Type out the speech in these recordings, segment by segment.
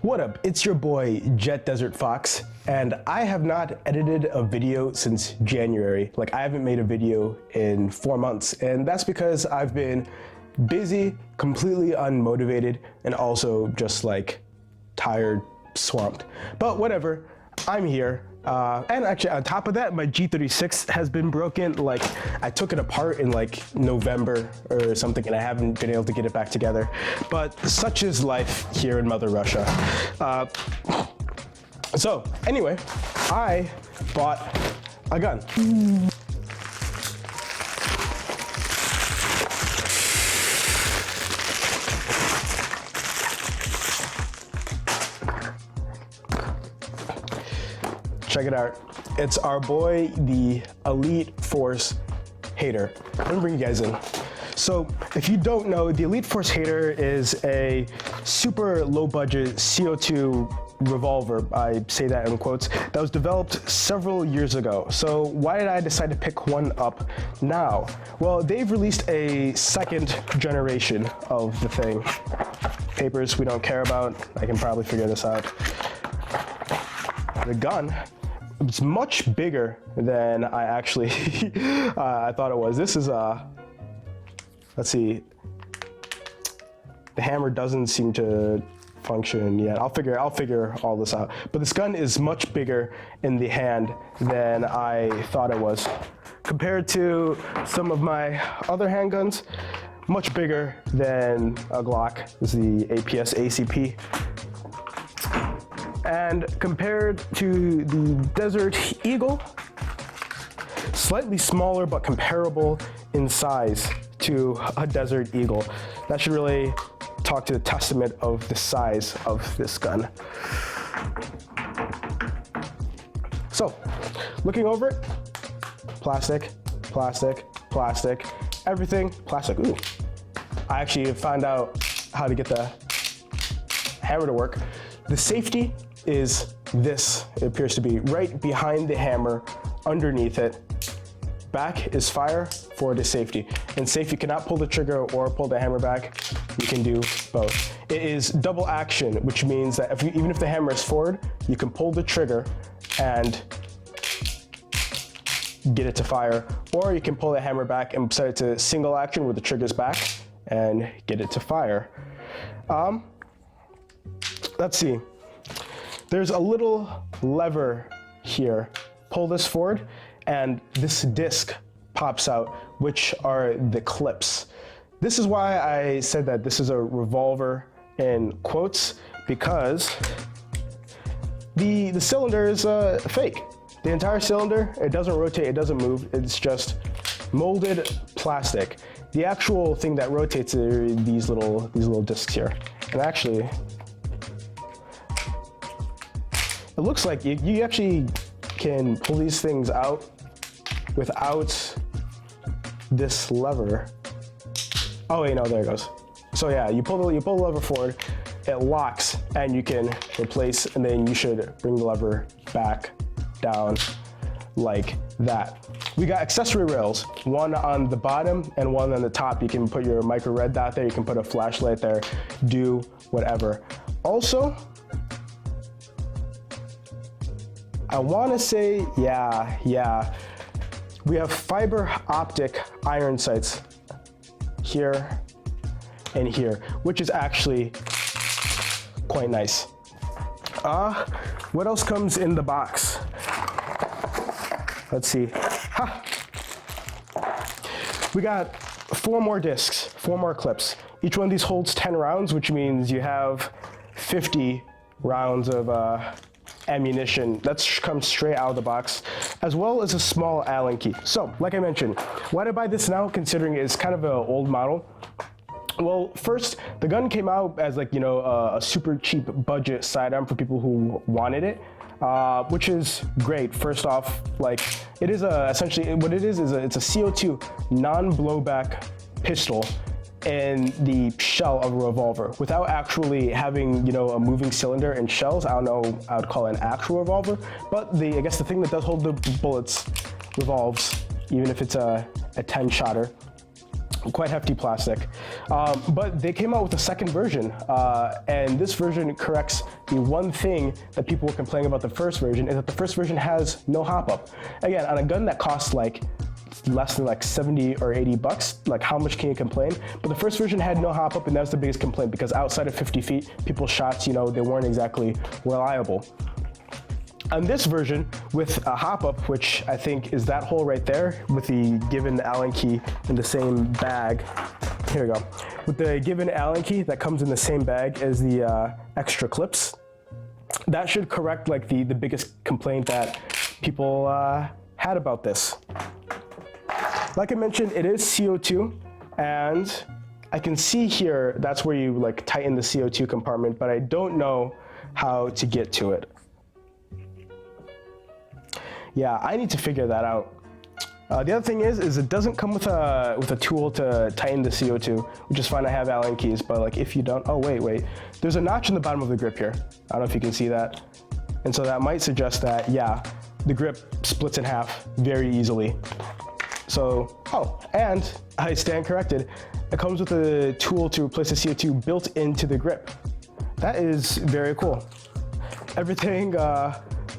What up? It's your boy Jet Desert Fox, and I have not edited a video since January. Like, I haven't made a video in 4 months, and that's because I've been busy, completely unmotivated, and also just like tired, swamped. But whatever, I'm here. And actually on top of that, my G36 has been broken. Like, I took it apart in like November or something, and I haven't been able to get it back together. But such is life here in Mother Russia. So anyway, I bought a gun. Check it out. It's our boy, the Elite Force H8r. Let me bring you guys in. So if you don't know, the Elite Force H8r is a super low budget CO2 revolver, I say that in quotes, that was developed several years ago. So why did I decide to pick one up now? Well, they've released a second generation of the thing. Papers we don't care about. I can probably figure this out. The gun, it's much bigger than I actually I thought it was. This is let's see. The hammer doesn't seem to function yet. I'll figure all this out. But this gun is much bigger in the hand than I thought it was. Compared to some of my other handguns, much bigger than a Glock. This is the APS ACP. And compared to the Desert Eagle, slightly smaller but comparable in size to a Desert Eagle. That should really talk to the testament of the size of this gun. So, looking over it, plastic, plastic, plastic, everything plastic. Ooh. I actually found out how to get the hammer to work. The safety is this. It appears to be right behind the hammer, underneath it. Back is fire, forward is safety. In safe, you cannot pull the trigger or pull the hammer back. You can do both. It is double action, which means that even if the hammer is forward, you can pull the trigger and get it to fire, or you can pull the hammer back and set it to single action where the trigger's back and get it to fire. Let's see. There's a little lever here. Pull this forward, and this disc pops out, which are the clips. This is why I said that this is a revolver in quotes, because the cylinder is fake. The entire cylinder, it doesn't rotate, it doesn't move, it's just molded plastic. The actual thing that rotates are these little discs here. And actually, it looks like you actually can pull these things out without this lever. Oh wait, no, there it goes. So yeah, you pull the lever forward, it locks, and you can replace, and then you should bring the lever back down like that. We got accessory rails, one on the bottom and one on the top. You can put your micro red dot there, you can put a flashlight there, do whatever. Also, I want to say, yeah, we have fiber optic iron sights here and here, which is actually quite nice. What else comes in the box? Let's see. Ha! We got 4 more discs, 4 more clips. Each one of these holds 10 rounds, which means you have 50 rounds of ammunition that comes straight out of the box, as well as a small Allen key. So, like I mentioned, why did I buy this now, considering it's kind of an old model? Well, first, the gun came out as like, a super cheap budget sidearm for people who wanted it, which is great. First off, like, it is essentially what it is it's a CO2 non-blowback pistol in the shell of a revolver without actually having, a moving cylinder and shells. I don't know, I would call it an actual revolver, but I guess the thing that does hold the bullets revolves, even if it's a 10-shotter. quite hefty plastic. But they came out with a second version, and this version corrects the one thing that people were complaining about the first version, is that the first version has no hop-up. Again, on a gun that costs like less than like 70 or 80 bucks, like how much can you complain? But the first version had no hop-up, and that was the biggest complaint, because outside of 50 feet, people's shots, you know, they weren't exactly reliable. On this version, with a hop-up, which I think is that hole right there, with the given Allen key in the same bag. Here we go. With the given Allen key that comes in the same bag as the extra clips, that should correct like the biggest complaint that people had about this. Like I mentioned, it is CO2, and I can see here that's where you like tighten the CO2 compartment, but I don't know how to get to it. Yeah, I need to figure that out. The other thing is it doesn't come with a tool to tighten the CO2, which is fine. I have Allen keys, but like if you don't, oh wait, there's a notch in the bottom of the grip here. I don't know if you can see that, and so that might suggest that yeah, the grip splits in half very easily. So, oh, and I stand corrected. It comes with a tool to replace the CO2 built into the grip. That is very cool. Everything.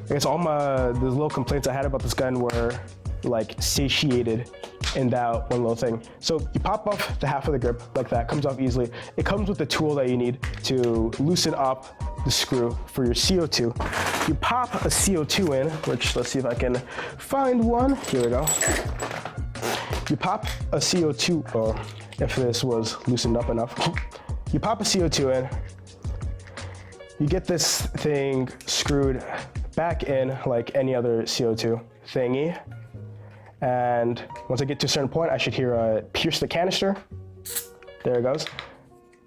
I guess all the little complaints I had about this gun were like satiated in that one little thing. So you pop off the half of the grip like that, comes off easily. It comes with the tool that you need to loosen up the screw for your CO2. You pop a CO2 in, which let's see if I can find one. Here we go. You pop a CO2, or if this was loosened up enough. You pop a CO2 in, you get this thing screwed back in like any other CO2 thingy. And once I get to a certain point, I should hear a pierce the canister. There it goes.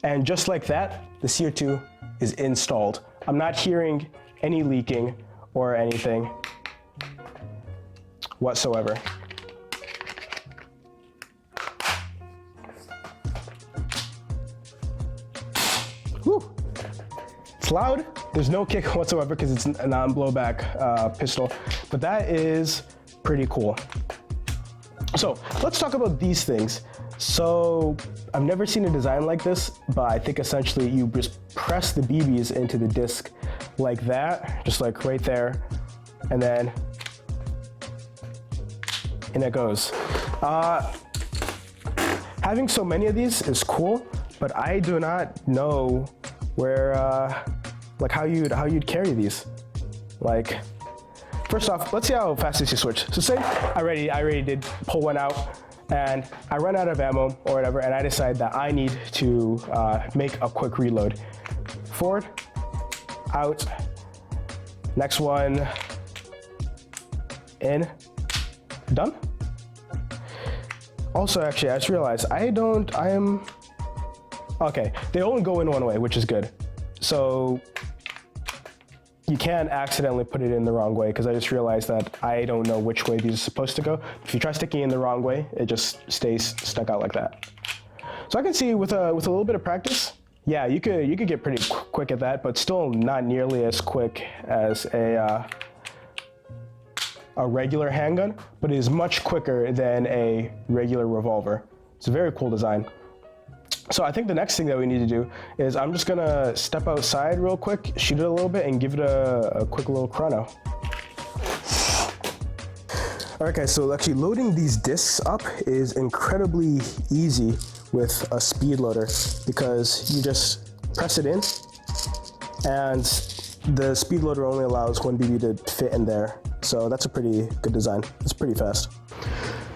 And just like that, the CO2 is installed. I'm not hearing any leaking or anything whatsoever. Whew. It's loud. There's no kick whatsoever because it's a non-blowback pistol, but that is pretty cool. So let's talk about these things. So I've never seen a design like this, but I think essentially you just press the BBs into the disc like that, just like right there, and then in it goes. Having so many of these is cool, but I do not know where, like how you'd carry these. Like, first off, let's see how fast this you switch. So say I already did pull one out, and I run out of ammo or whatever, and I decide that I need to make a quick reload. Forward, out, next one, in, done. Also, actually, I just realized okay, they only go in one way, which is good. So you can accidentally put it in the wrong way, because I just realized that I don't know which way these are supposed to go. If you try sticking in the wrong way, it just stays stuck out like that. So I can see with a little bit of practice, yeah, you could get pretty quick at that, but still not nearly as quick as a regular handgun, but it is much quicker than a regular revolver. It's a very cool design. So I think the next thing that we need to do is I'm just gonna step outside real quick, shoot it a little bit, and give it a quick little chrono. All right, guys, so actually loading these discs up is incredibly easy with a speed loader, because you just press it in, and the speed loader only allows one BB to fit in there. So that's a pretty good design. It's pretty fast.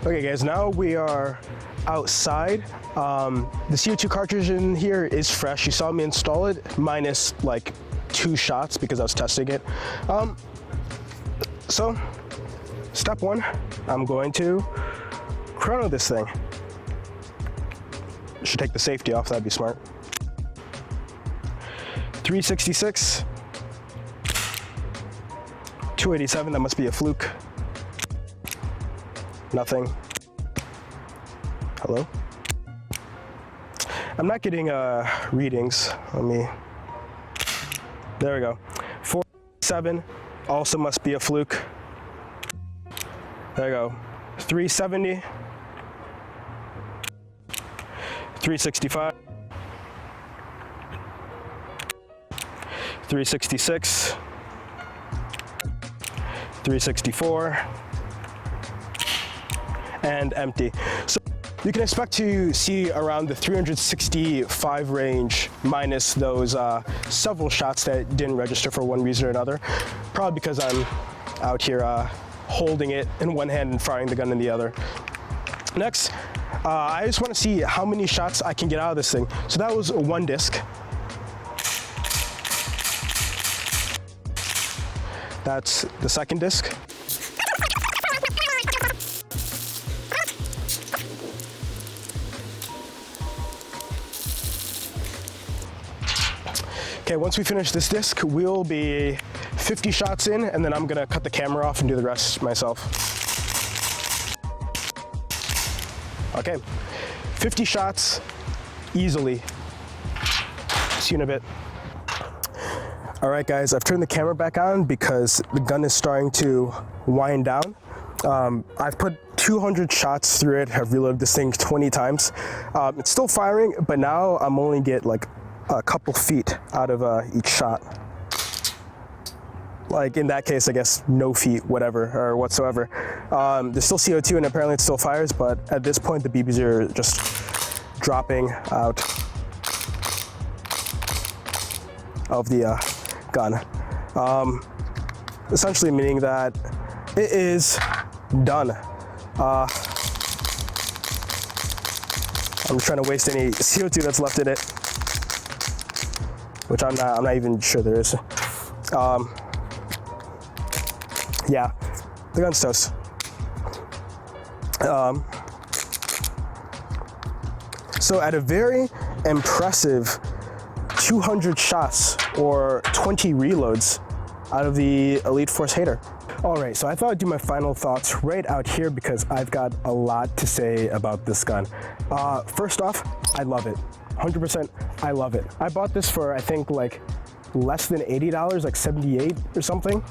Okay, guys, now we are outside. The CO2 cartridge in here is fresh. You saw me install it, minus like 2 shots because I was testing it. So step 1, I'm going to chrono this thing. Should take the safety off, that'd be smart. 366, 287, that must be a fluke. Nothing. Hello? I'm not getting readings. There we go. 487, also must be a fluke. There we go. 370. 365, 366, 364, and empty. So you can expect to see around the 365 range minus those several shots that didn't register for one reason or another. Probably because I'm out here holding it in one hand and firing the gun in the other. Next, I just want to see how many shots I can get out of this thing. So that was one disc. That's the second disc. Okay, once we finish this disc, we'll be 50 shots in, and then I'm gonna cut the camera off and do the rest myself. Okay, 50 shots, easily. See you in a bit. All right, guys, I've turned the camera back on because the gun is starting to wind down. I've put 200 shots through it, have reloaded this thing 20 times. It's still firing, but now I'm only get like a couple feet out of each shot. Like in that case, I guess no feet, whatever, or whatsoever. There's still CO2 and apparently it still fires, but at this point the BBs are just dropping out of the gun. Essentially meaning that it is done. I'm just trying to waste any CO2 that's left in it, which I'm not even sure there is. Yeah, the gun's toast. So at a very impressive 200 shots or 20 reloads out of the Elite Force H8r. All right, so I thought I'd do my final thoughts right out here because I've got a lot to say about this gun. First off, I love it. 100%, I love it. I bought this for, I think, like less than $80, like 78 or something.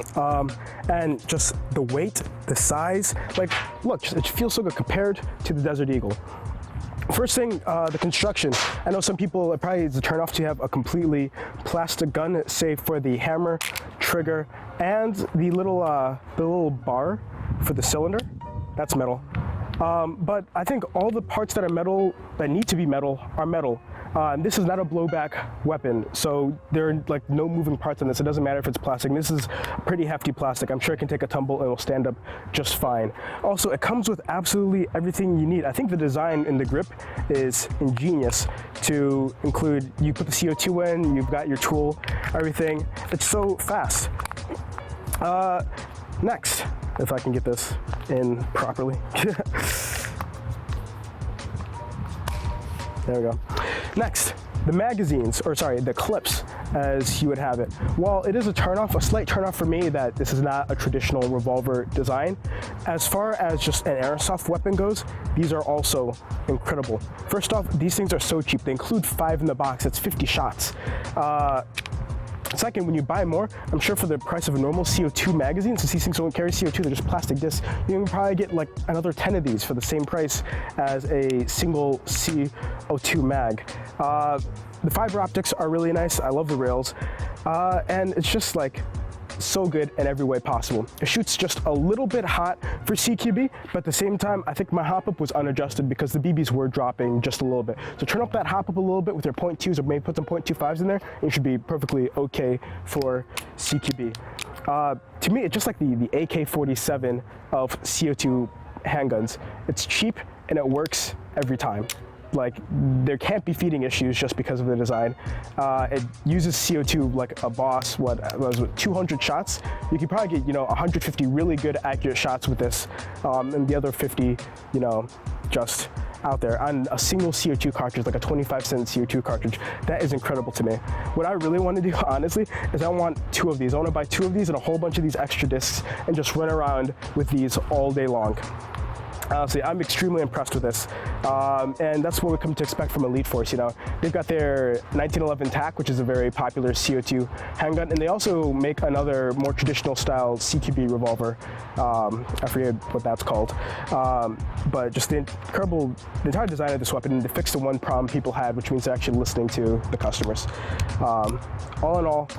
And just the weight, the size, like, look, it feels so good compared to the Desert Eagle. First thing, the construction. I know some people, it probably is a turn off to have a completely plastic gun, save for the hammer, trigger, and the little bar for the cylinder. That's metal. But I think all the parts that are metal, that need to be metal, are metal. This is not a blowback weapon, so there are like no moving parts on this. It doesn't matter if it's plastic. This is pretty hefty plastic. I'm sure it can take a tumble and it'll stand up just fine. Also, it comes with absolutely everything you need. I think the design in the grip is ingenious to include, you put the CO2 in, you've got your tool, everything. It's so fast. Next, if I can get this in properly. There we go. Next, the magazines, or sorry, the clips, as you would have it. While it is a turnoff, a slight turnoff for me that this is not a traditional revolver design, as far as just an airsoft weapon goes, these are also incredible. First off, these things are so cheap. They include 5 in the box. That's 50 shots. Second, when you buy more, I'm sure for the price of a normal CO2 magazine, since these things don't carry CO2, they're just plastic discs, you can probably get like another 10 of these for the same price as a single CO2 mag. The fiber optics are really nice. I love the rails. And it's just like so good in every way possible. It shoots just a little bit hot for CQB, but at the same time, I think my hop up was unadjusted because the BBs were dropping just a little bit. So turn up that hop up a little bit with your .2s, or maybe put some .25s in there, and you should be perfectly okay for CQB. To me, it's just like the AK-47 of CO2 handguns. It's cheap and it works every time. Like, there can't be feeding issues just because of the design. It uses CO2 like a boss. What was it, 200 shots? You could probably get, 150 really good accurate shots with this, and the other 50, just out there on a single CO2 cartridge, like a 25-cent CO2 cartridge. That is incredible to me. What I really want to do, honestly, is I want 2 of these. I want to buy 2 of these and a whole bunch of these extra discs and just run around with these all day long. Honestly, I'm extremely impressed with this, and that's what we come to expect from Elite Force. You know, they've got their 1911 TAC, which is a very popular CO2 handgun, and they also make another more traditional style CQB revolver. I forget what that's called, but just the entire design of this weapon to fix the one problem people had, which means actually listening to the customers. All in all,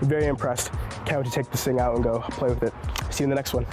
very impressed. Can't wait to take this thing out and go play with it. See you in the next one.